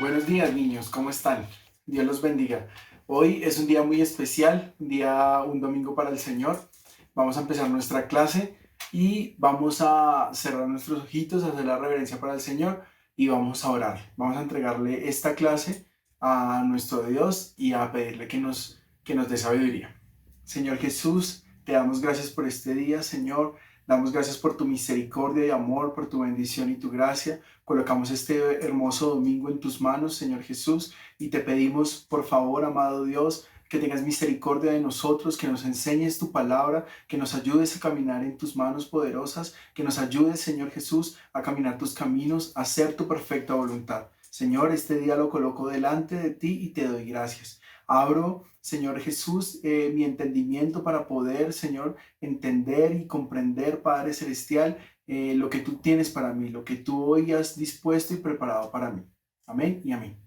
Buenos días, niños, ¿cómo están? Dios los bendiga. Hoy es un día muy especial, un domingo para el Señor. Vamos a empezar nuestra clase y vamos a cerrar nuestros ojitos, a hacer la reverencia para el Señor y vamos a orar. Vamos a entregarle esta clase a nuestro Dios y a pedirle que nos dé sabiduría. Señor Jesús, te damos gracias por este día, Señor. Damos gracias por tu misericordia y amor, por tu bendición y tu gracia. Colocamos este hermoso domingo en tus manos, Señor Jesús, y te pedimos, por favor, amado Dios, que tengas misericordia de nosotros, que nos enseñes tu palabra, que nos ayudes a caminar en tus manos poderosas, que nos ayudes, Señor Jesús, a caminar tus caminos, a hacer tu perfecta voluntad. Señor, este día lo coloco delante de ti y te doy gracias. Abro, Señor Jesús, mi entendimiento para poder, Señor, entender y comprender, Padre Celestial, lo que tú tienes para mí, lo que tú hoy has dispuesto y preparado para mí. Amén y amén.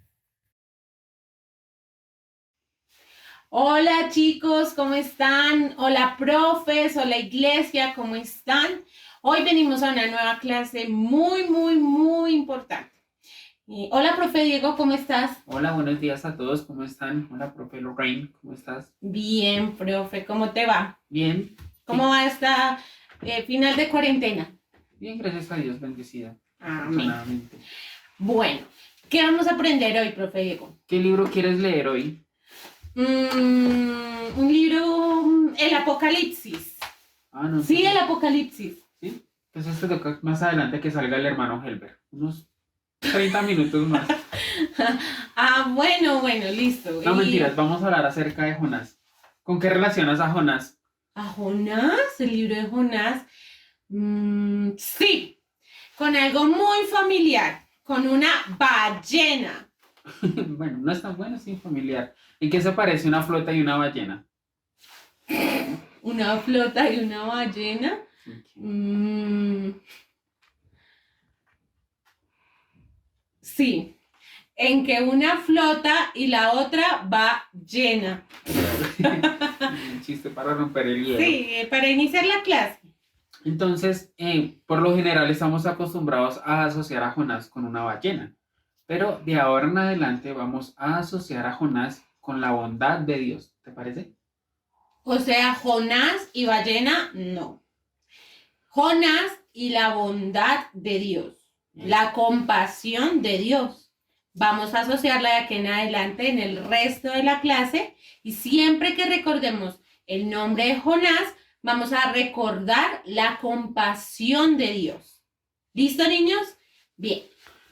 Hola chicos, ¿cómo están? Hola profes, hola iglesia, ¿cómo están? Hoy venimos a una nueva clase muy importante. Hola profe Diego, ¿cómo estás? Hola, buenos días a todos, ¿cómo están? Hola, profe Lorraine, ¿cómo estás? Bien, profe, ¿cómo te va? Bien. ¿Cómo Sí. va esta final de cuarentena? Bien, gracias a Dios, bendecida. Amén. Afortunadamente. Bueno, ¿qué vamos a aprender hoy, profe Diego? ¿Qué libro quieres leer hoy? Un libro, el Apocalipsis. No. Sí, el Apocalipsis. ¿Sí? Entonces te toca más adelante que salga el hermano Helber. Unos 30 minutos más. Bueno, listo. No, mentiras, vamos a hablar acerca de Jonás. ¿Con qué relacionas a Jonás? ¿A Jonás? ¿El libro de Jonás? Sí, con algo muy familiar, con una ballena. Bueno, no es tan bueno, sí, familiar. ¿En qué se parece una flota y una ballena? ¿Una flota y una ballena? Sí, en que una flota y la otra va llena. Un chiste para romper el hielo. Sí, para iniciar la clase. Entonces, por lo general estamos acostumbrados a asociar a Jonás con una ballena, pero de ahora en adelante vamos a asociar a Jonás con la bondad de Dios, ¿te parece? O sea, Jonás y ballena, no. Jonás y la bondad de Dios, la compasión de Dios. Vamos a asociarla de aquí en adelante en el resto de la clase y siempre que recordemos el nombre de Jonás, vamos a recordar la compasión de Dios. ¿Listo, niños? Bien,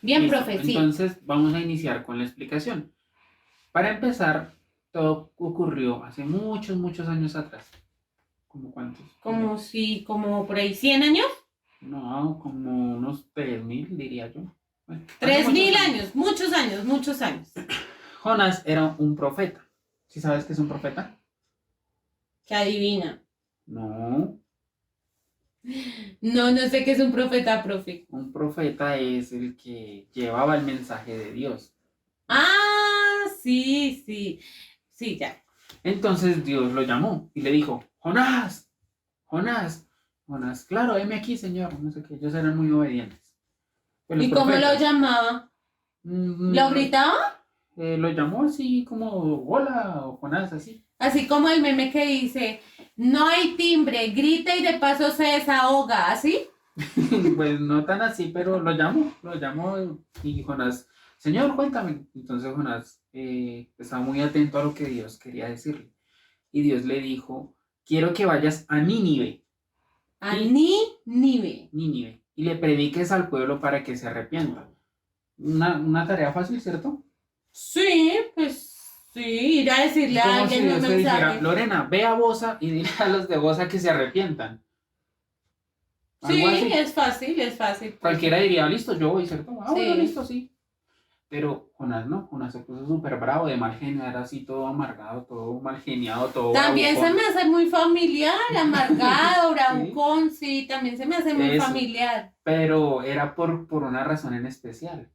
Listo. profe, sí. Entonces vamos a iniciar con la explicación. Para empezar, todo ocurrió hace muchos años atrás. ¿Cómo cuántos? Como por ahí 100 años. No, como unos 3000 diría yo. Bueno, 3000 años, muchos años. Jonás era un profeta. ¿Sí sabes qué es un profeta? Que adivina. No. No sé qué es un profeta, profe. Un profeta es el que llevaba el mensaje de Dios. Sí, ya. Entonces Dios lo llamó y le dijo, Jonás, claro, heme aquí, Señor. No sé qué, ellos eran muy obedientes. Pues ¿y cómo lo llamaba? ¿Lo gritaba? Lo llamó así como, hola, o Jonás, así. Así como el meme que dice, no hay timbre, grita y de paso se desahoga, ¿así? Pues no tan así, pero lo llamó y Jonás, Señor, cuéntame. Entonces Jonás estaba muy atento a lo que Dios quería decirle. Y Dios le dijo, quiero que vayas a Nínive. A Nínive. Y le prediques al pueblo para que se arrepienta. Una tarea fácil, ¿cierto? Sí, pues sí, ir a decirle a alguien un mensaje. Dijera, Lorena, ve a Bosa y dile a los de Bosa que se arrepientan. Sí, es fácil. Cualquiera diría, listo, yo voy, ¿cierto? Sí. Bueno, listo, sí. Pero Jonás no, Jonás se puso súper bravo, de mal genio, era así todo amargado, todo mal geniado, todo también bravucón. se me hace muy familiar, amargado, bravucón, sí, también se me hace muy familiar. Pero era por una razón en especial.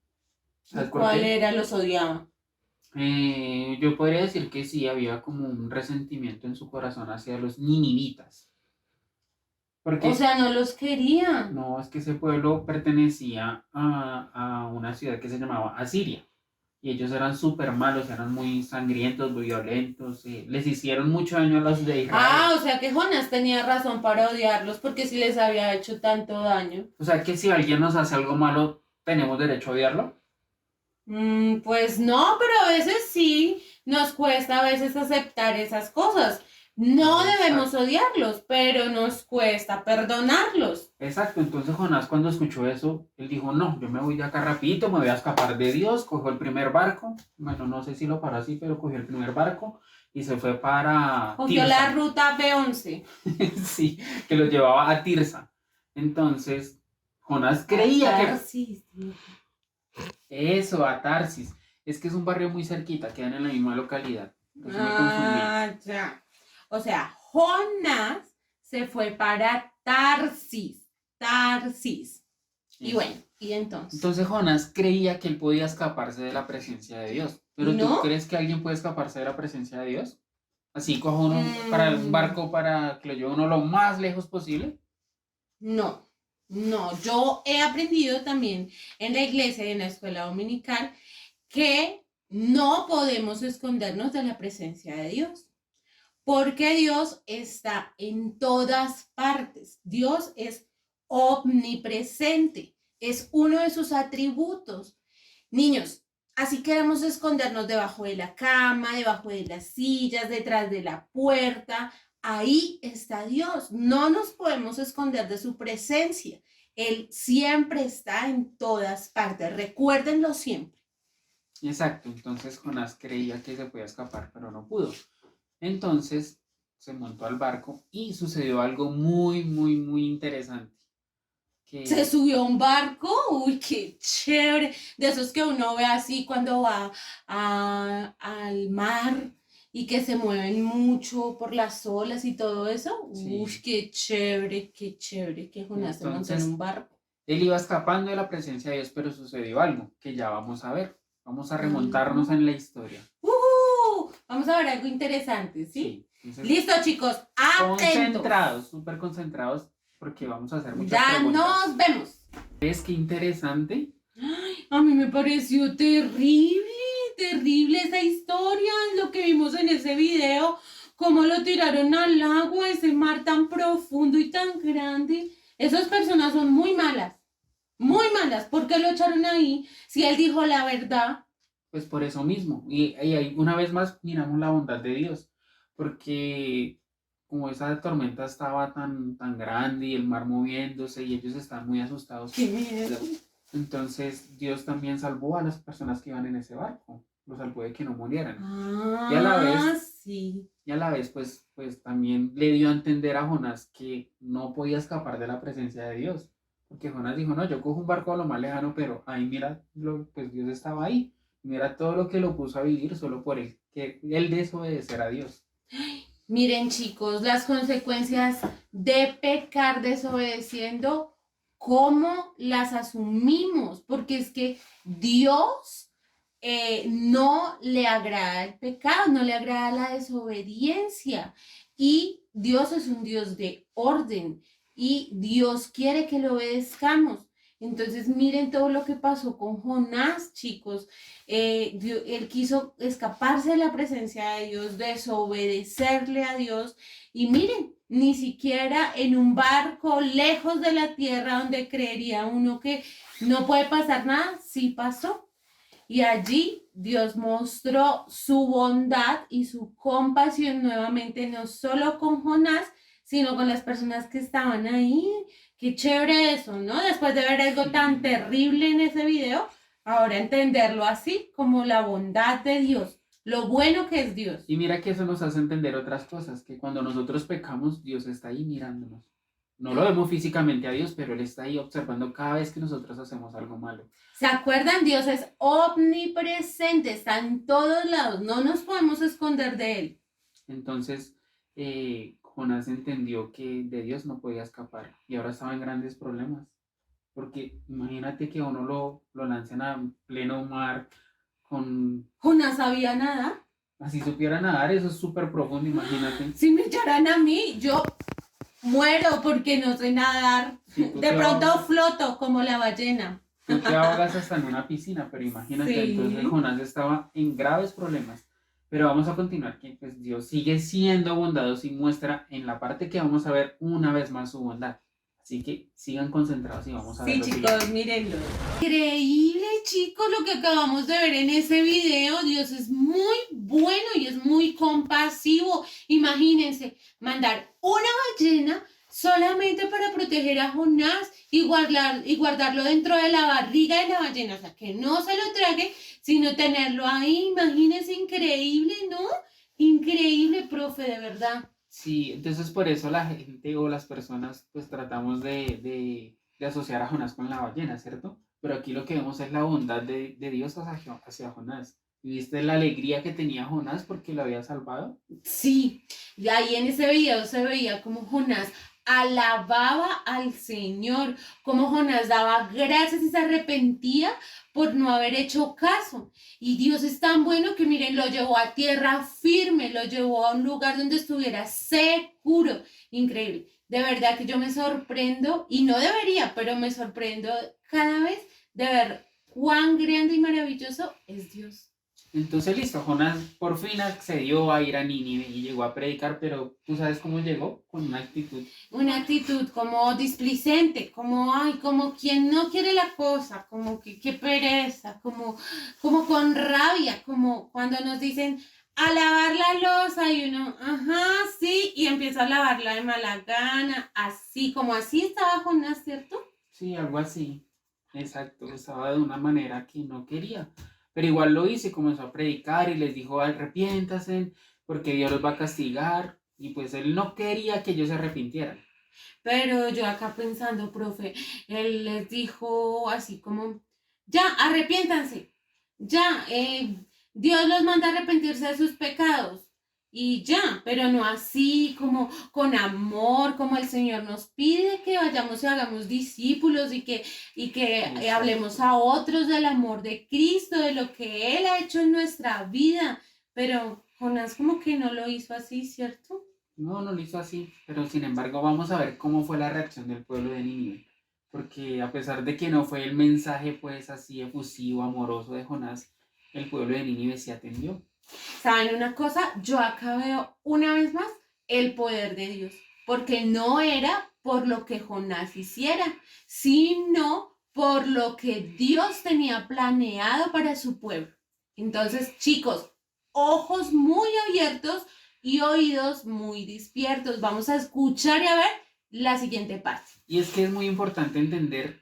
¿Sabes cuál era? Los odiaba. Yo podría decir que sí, había como un resentimiento en su corazón hacia los ninivitas. O sea, no los quería. No, es que ese pueblo pertenecía a una ciudad que se llamaba Asiria. y ellos eran súper malos, eran muy sangrientos, muy violentos, les hicieron mucho daño a los de Israel. O sea que Jonás tenía razón para odiarlos porque si les había hecho tanto daño. O sea que si alguien nos hace algo malo, ¿tenemos derecho a odiarlo? Pues no, pero a veces sí nos cuesta a veces aceptar esas cosas. No debemos odiarlos, pero nos cuesta perdonarlos. Exacto, entonces Jonás cuando escuchó eso, él dijo, no, yo me voy de acá rapidito, me voy a escapar de Dios, cogió el primer barco, bueno, no sé si lo paró así, pero cogió el primer barco y se fue para Cogió Tirsa. la ruta B11. Sí, que lo llevaba a Tirsa. Entonces, Jonás creía que... Tarsis. Eso, a Tarsis. Es que es un barrio muy cerquita, quedan en la misma localidad. Entonces me confundí. Ya. O sea, Jonás se fue para Tarsis. Tarsis. Y Eso. bueno, y entonces. Entonces Jonás creía que él podía escaparse de la presencia de Dios. Pero ¿No? ¿tú crees que alguien puede escaparse de la presencia de Dios? Así coja uno para un barco para que lo lleve uno lo más lejos posible. No, yo he aprendido también en la iglesia y en la escuela dominical que no podemos escondernos de la presencia de Dios, porque Dios está en todas partes. Dios es omnipresente, es uno de sus atributos. Niños, así queremos escondernos debajo de la cama, debajo de las sillas, detrás de la puerta. Ahí está Dios. No nos podemos esconder de su presencia. Él siempre está en todas partes. Recuérdenlo siempre. Exacto, entonces Jonás creía que se podía escapar, pero no pudo. Entonces se montó al barco y sucedió algo muy, muy, muy interesante. Se subió a un barco, uy, qué chévere, de esos que uno ve así cuando va al mar y que se mueven mucho por las olas y todo eso. Sí. Uy, qué chévere, que Jonás se montó en un barco. Él iba escapando de la presencia de Dios, pero sucedió algo que ya vamos a ver. Vamos a remontarnos en la historia. Vamos a ver algo interesante, ¿sí? Sí. Entonces, listo, chicos, atentos. Concentrados, súper concentrados, porque vamos a hacer muchas ya preguntas. Nos vemos. ¿Ves qué interesante? Ay, a mí me pareció terrible esa historia, lo que vimos en ese video, cómo lo tiraron al agua, ese mar tan profundo y tan grande. Esas personas son muy malas, ¿por qué lo echaron ahí? Si él dijo la verdad. Pues por eso mismo, y una vez más miramos la bondad de Dios, porque como esa tormenta estaba tan grande y el mar moviéndose y ellos estaban muy asustados. ¡Qué miedo! Entonces Dios también salvó a las personas que iban en ese barco, los salvó de que no murieran. Y a la vez, pues también le dio a entender a Jonás que no podía escapar de la presencia de Dios, porque Jonás dijo, no, yo cojo un barco a lo más lejano, pero ahí mira, pues Dios estaba ahí, mira todo lo que lo puso a vivir solo por él, que él desobedecer a Dios. Miren, chicos, las consecuencias de pecar desobedeciendo, ¿cómo las asumimos? Porque es que Dios no le agrada el pecado, no le agrada la desobediencia. Y Dios es un Dios de orden y Dios quiere que lo obedezcamos. Entonces, miren todo lo que pasó con Jonás, chicos. Él quiso escaparse de la presencia de Dios, desobedecerle a Dios. Y miren, ni siquiera en un barco lejos de la tierra donde creería uno que no puede pasar nada, sí pasó. Y allí Dios mostró su bondad y su compasión nuevamente, no solo con Jonás, sino con las personas que estaban ahí. Qué chévere eso, ¿no? Después de ver algo tan terrible en ese video, ahora entenderlo así, como la bondad de Dios, lo bueno que es Dios. Y mira que eso nos hace entender otras cosas, que cuando nosotros pecamos, Dios está ahí mirándonos. No lo vemos físicamente a Dios, pero Él está ahí observando cada vez que nosotros hacemos algo malo. ¿Se acuerdan? Dios es omnipresente, está en todos lados, no nos podemos esconder de Él. Entonces, Jonás entendió que de Dios no podía escapar y ahora estaba en grandes problemas. Porque imagínate que uno lo lancen a pleno mar con... ¿Jonás sabía nadar? Así supiera nadar, eso es súper profundo, imagínate. Si me echaran a mí, yo muero porque no sé nadar. Sí, de pronto floto como la ballena. Tú te ahogas hasta en una piscina, pero imagínate, Sí. entonces Jonás estaba en graves problemas. Pero vamos a continuar, que pues Dios sigue siendo bondadoso y muestra en la parte que vamos a ver una vez más su bondad. Así que sigan concentrados y vamos a ver Sí, lo chicos, siguiente. mírenlo. Increíble, chicos, lo que acabamos de ver en ese video. Dios es muy bueno y es muy compasivo. Imagínense, mandar una ballena solamente para proteger a Jonás y guardarlo dentro de la barriga de la ballena. O sea, que no se lo trague, sino tenerlo ahí. Imagínense, increíble, ¿no? Increíble, profe, de verdad. Sí, entonces por eso la gente o las personas pues tratamos de asociar a Jonás con la ballena, ¿cierto? Pero aquí lo que vemos es la bondad de Dios hacia Jonás. ¿Y viste la alegría que tenía Jonás porque lo había salvado? Sí, y ahí en ese video se veía como Jonás alababa al Señor, como Jonás daba gracias y se arrepentía por no haber hecho caso. Y Dios es tan bueno que miren, lo llevó a tierra firme, lo llevó a un lugar donde estuviera seguro. Increíble. De verdad que yo me sorprendo, y no debería, pero me sorprendo cada vez de ver cuán grande y maravilloso es Dios. Entonces listo, Jonás por fin accedió a ir a Nínive y llegó a predicar, pero ¿tú sabes cómo llegó? Con una actitud. Una actitud como displicente, como, ay, como quien no quiere la cosa, como que qué pereza, como con rabia, como cuando nos dicen a lavar la loza y uno, ajá, sí, y empieza a lavarla de mala gana, así, como así estaba Jonás, ¿cierto? Sí, algo así. Exacto, estaba de una manera que no quería. Pero igual lo hizo y comenzó a predicar y les dijo, arrepiéntanse porque Dios los va a castigar. Y pues él no quería que ellos se arrepintieran. Pero yo acá pensando, profe, él les dijo así como, ya, arrepiéntanse, ya, Dios los manda a arrepentirse de sus pecados. Y ya, pero no así como con amor, como el Señor nos pide que vayamos y hagamos discípulos y que hablemos a otros del amor de Cristo, de lo que Él ha hecho en nuestra vida. Pero Jonás como que no lo hizo así, ¿cierto? No, no lo hizo así. Pero sin embargo, vamos a ver cómo fue la reacción del pueblo de Nínive. Porque a pesar de que no fue el mensaje pues así efusivo, amoroso de Jonás, el pueblo de Nínive se atendió. ¿Saben una cosa? Yo acá veo una vez más el poder de Dios, porque no era por lo que Jonás hiciera, sino por lo que Dios tenía planeado para su pueblo. Entonces, chicos, ojos muy abiertos y oídos muy despiertos. Vamos a escuchar y a ver la siguiente parte. Y es que es muy importante entender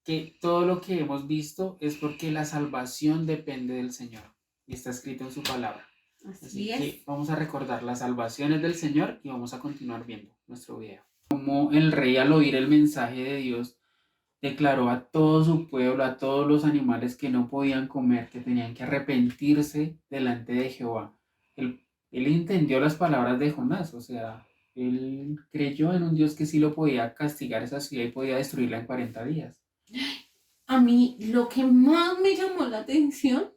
que todo lo que hemos visto es porque la salvación depende del Señor y está escrito en su palabra. Así Así es. que vamos a recordar las salvaciones del Señor y vamos a continuar viendo nuestro video. Como el rey al oír el mensaje de Dios declaró a todo su pueblo, a todos los animales que no podían comer, que tenían que arrepentirse delante de Jehová. Él entendió las palabras de Jonás, o sea, él creyó en un Dios que sí lo podía castigar esa ciudad y podía destruirla en 40 días. A mí lo que más me llamó la atención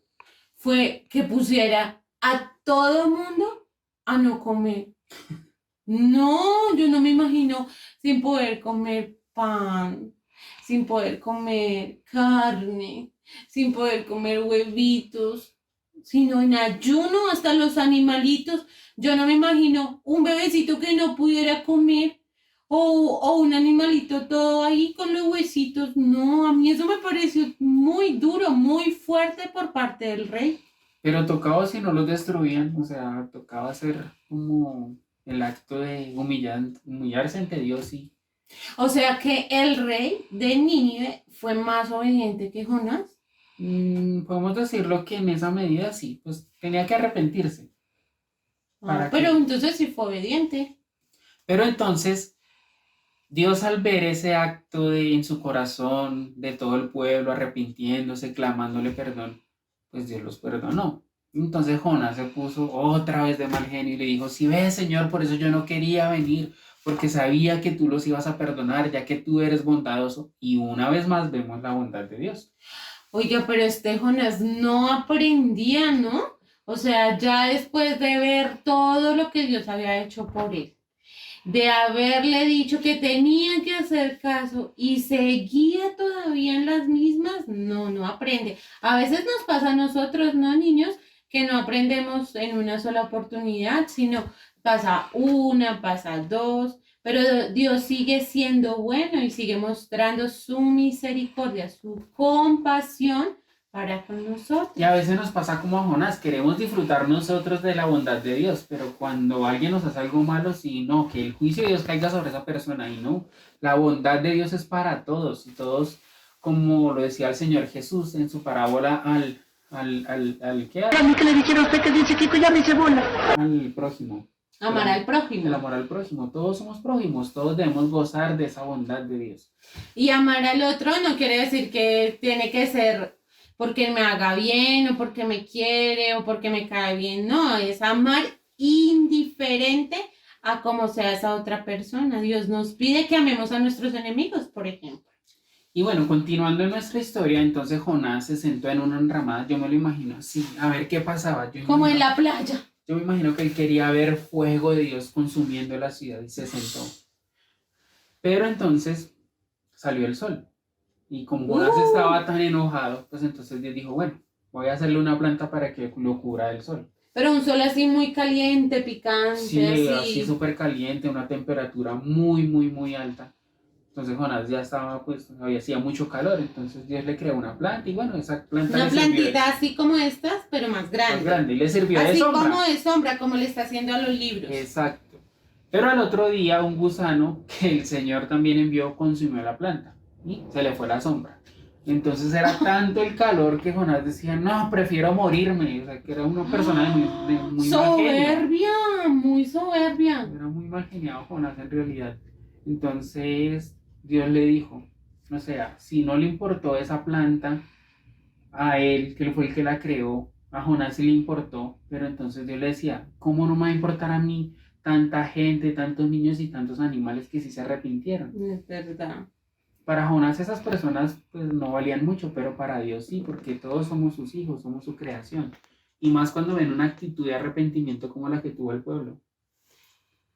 fue que pusiera a todo mundo a no comer. No, yo no me imagino sin poder comer pan, sin poder comer carne, sin poder comer huevitos, sino en ayuno hasta los animalitos. Yo no me imagino un bebecito que no pudiera comer o un animalito todo ahí con los huesitos. No, a mí eso me pareció muy duro, muy fuerte por parte del rey. Pero tocaba si no los destruían, o sea, tocaba hacer como el acto de humillarse ante Dios y O sea que el rey de Nínive fue más obediente que Jonás. podemos decirlo que en esa medida sí, pues tenía que arrepentirse. ¿Para Pero qué? entonces sí fue obediente. Pero entonces Dios al ver ese acto en su corazón de todo el pueblo arrepintiéndose, clamándole perdón, pues Dios los perdonó. Entonces Jonás se puso otra vez de mal genio y le dijo, si ves, Señor, por eso yo no quería venir, porque sabía que tú los ibas a perdonar, ya que tú eres bondadoso. Y una vez más vemos la bondad de Dios. Oiga, pero este Jonás no aprendía, ¿no? O sea, ya después de ver todo lo que Dios había hecho por él de haberle dicho que tenía que hacer caso y seguía todavía en las mismas, no aprende. A veces nos pasa a nosotros, ¿no, niños? Que no aprendemos en una sola oportunidad, sino pasa una, pasa dos, pero Dios sigue siendo bueno y sigue mostrando su misericordia, su compasión para con nosotros. Y a veces nos pasa como a Jonás, queremos disfrutar nosotros de la bondad de Dios, pero cuando alguien nos hace algo malo, sí, no, que el juicio de Dios caiga sobre esa persona y no, la bondad de Dios es para todos y todos, como lo decía el Señor Jesús en su parábola ¿qué? A mí que le dijeron a usted que es bien chiquito, ya me hice bola. Al prójimo. Amar al prójimo. El amor al prójimo, todos somos prójimos, todos debemos gozar de esa bondad de Dios. Y amar al otro no quiere decir que tiene que ser porque me haga bien o porque me quiere o porque me cae bien. No, es amar indiferente a cómo sea esa otra persona. Dios nos pide que amemos a nuestros enemigos, por ejemplo. Y bueno, continuando en nuestra historia, entonces Jonás se sentó en una enramada, yo me lo imagino así, a ver qué pasaba. Como en la playa. Yo me imagino que él quería ver fuego de Dios consumiendo la ciudad y se sentó. Pero entonces salió el sol. Y como Jonás estaba tan enojado, pues entonces Dios dijo, bueno, voy a hacerle una planta para que lo cubra del sol. Pero un sol así muy caliente, picante, Sí, así súper caliente, una temperatura muy, muy, muy alta. Entonces Jonás ya estaba, pues, hacía mucho calor, entonces Dios le creó una planta y bueno, esa planta una le sirvió plantita así como estas, pero más grande. más grande y le sirvió de así sombra. como de sombra, como le está haciendo a los libros. Exacto. Pero al otro día un gusano que el Señor también envió consumió la planta y se le fue la sombra. Entonces era tanto el calor que Jonás decía, no, prefiero morirme. O sea, que era una persona muy soberbia, muy soberbia. Era muy mal geniado Jonás en realidad. Entonces Dios le dijo, o sea, si no le importó esa planta a él, que fue el que la creó, a Jonás sí le importó, pero entonces Dios le decía, ¿cómo no me va a importar a mí tanta gente, tantos niños y tantos animales que sí se arrepintieron? Es verdad. Para Jonás esas personas pues no valían mucho, pero para Dios sí, porque todos somos sus hijos, somos su creación. Y más cuando ven una actitud de arrepentimiento como la que tuvo el pueblo.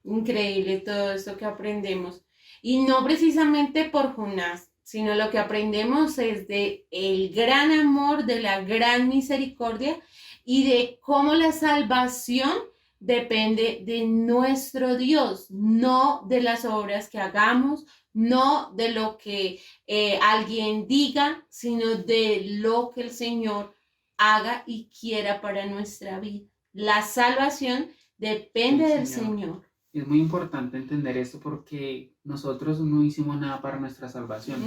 Increíble todo eso que aprendemos. Y no precisamente por Jonás, sino lo que aprendemos es de el gran amor, de la gran misericordia y de cómo la salvación depende de nuestro Dios, no de las obras que hagamos, no de lo que alguien diga, sino de lo que el Señor haga y quiera para nuestra vida. La salvación depende del Señor. Es muy importante entender esto porque nosotros no hicimos nada para nuestra salvación.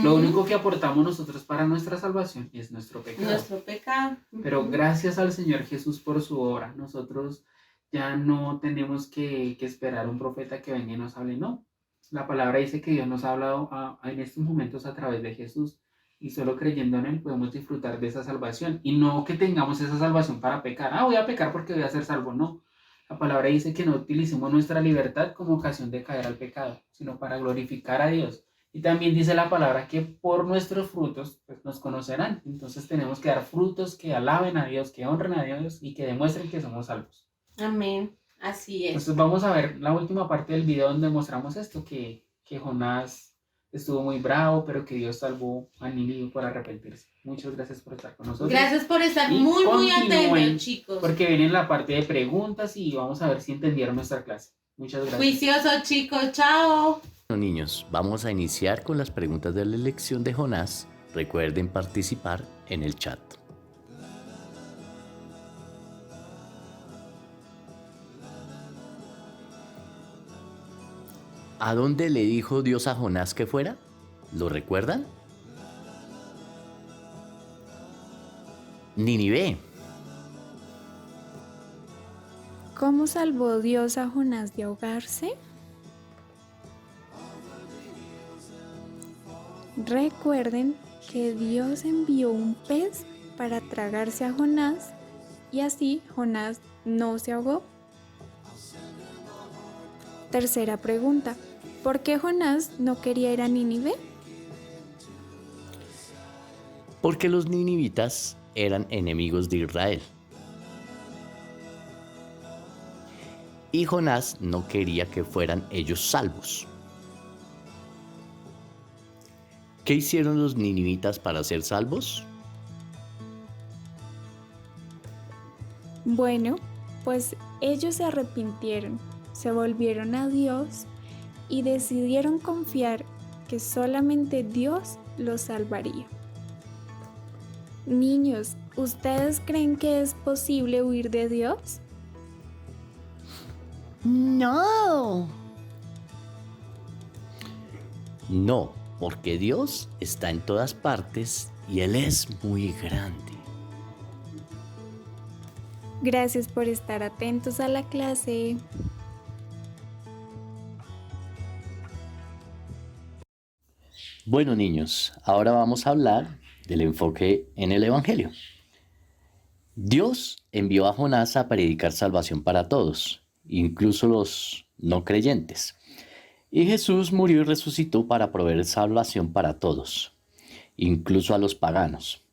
Lo único que aportamos nosotros para nuestra salvación es nuestro pecado. Nuestro pecado. Pero gracias al Señor Jesús por su obra, nosotros ya no tenemos que esperar un profeta que venga y nos hable, no. La palabra dice que Dios nos ha hablado en estos momentos a través de Jesús y solo creyendo en Él podemos disfrutar de esa salvación y no que tengamos esa salvación para pecar. Voy a pecar porque voy a ser salvo, no. La palabra dice que no utilicemos nuestra libertad como ocasión de caer al pecado, sino para glorificar a Dios. Y también dice la palabra que por nuestros frutos pues, nos conocerán. Entonces tenemos que dar frutos que alaben a Dios, que honren a Dios y que demuestren que somos salvos. Amén. Así es. Entonces vamos a ver la última parte del video donde mostramos esto, que Jonás estuvo muy bravo, pero que Dios salvó a Nínive por arrepentirse. Muchas gracias por estar con nosotros. Gracias por estar Y muy atentos, chicos. Porque viene la parte de preguntas y vamos a ver si entendieron nuestra clase. Muchas gracias. Juiciosos, chicos. Chao. Bueno, niños, vamos a iniciar con las preguntas de la lección de Jonás. Recuerden participar en el chat. ¿A dónde le dijo Dios a Jonás que fuera? ¿Lo recuerdan? Nínive. ¿Cómo salvó Dios a Jonás de ahogarse? Recuerden que Dios envió un pez para tragarse a Jonás y así Jonás no se ahogó. Tercera pregunta. ¿Por qué Jonás no quería ir a Nínive? Porque los ninivitas eran enemigos de Israel. y Jonás no quería que fueran ellos salvos. ¿Qué hicieron los ninivitas para ser salvos? Bueno, pues ellos se arrepintieron, se volvieron a Dios y decidieron confiar que solamente Dios los salvaría. Niños, ¿ustedes creen que es posible huir de Dios? No. No, porque Dios está en todas partes y Él es muy grande. Gracias por estar atentos a la clase. Bueno, niños, ahora vamos a hablar del enfoque en el Evangelio. Dios envió a Jonás a predicar salvación para todos, incluso los no creyentes. Y Jesús murió y resucitó para proveer salvación para todos, incluso a los paganos.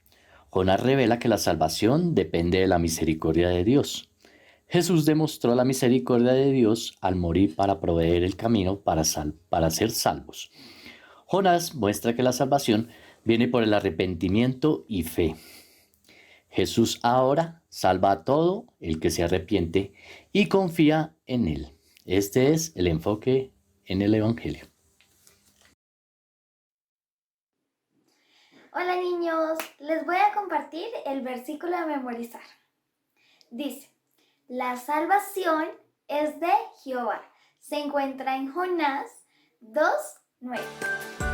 Jonás revela que la salvación depende de la misericordia de Dios. Jesús demostró la misericordia de Dios al morir para proveer el camino para ser salvos. Jonás muestra que la salvación viene por el arrepentimiento y fe. Jesús ahora salva a todo el que se arrepiente y confía en Él. Este es el enfoque en el Evangelio. Hola niños, les voy a compartir el versículo a memorizar. Dice, la salvación es de Jehová. Se encuentra en Jonás 2:9.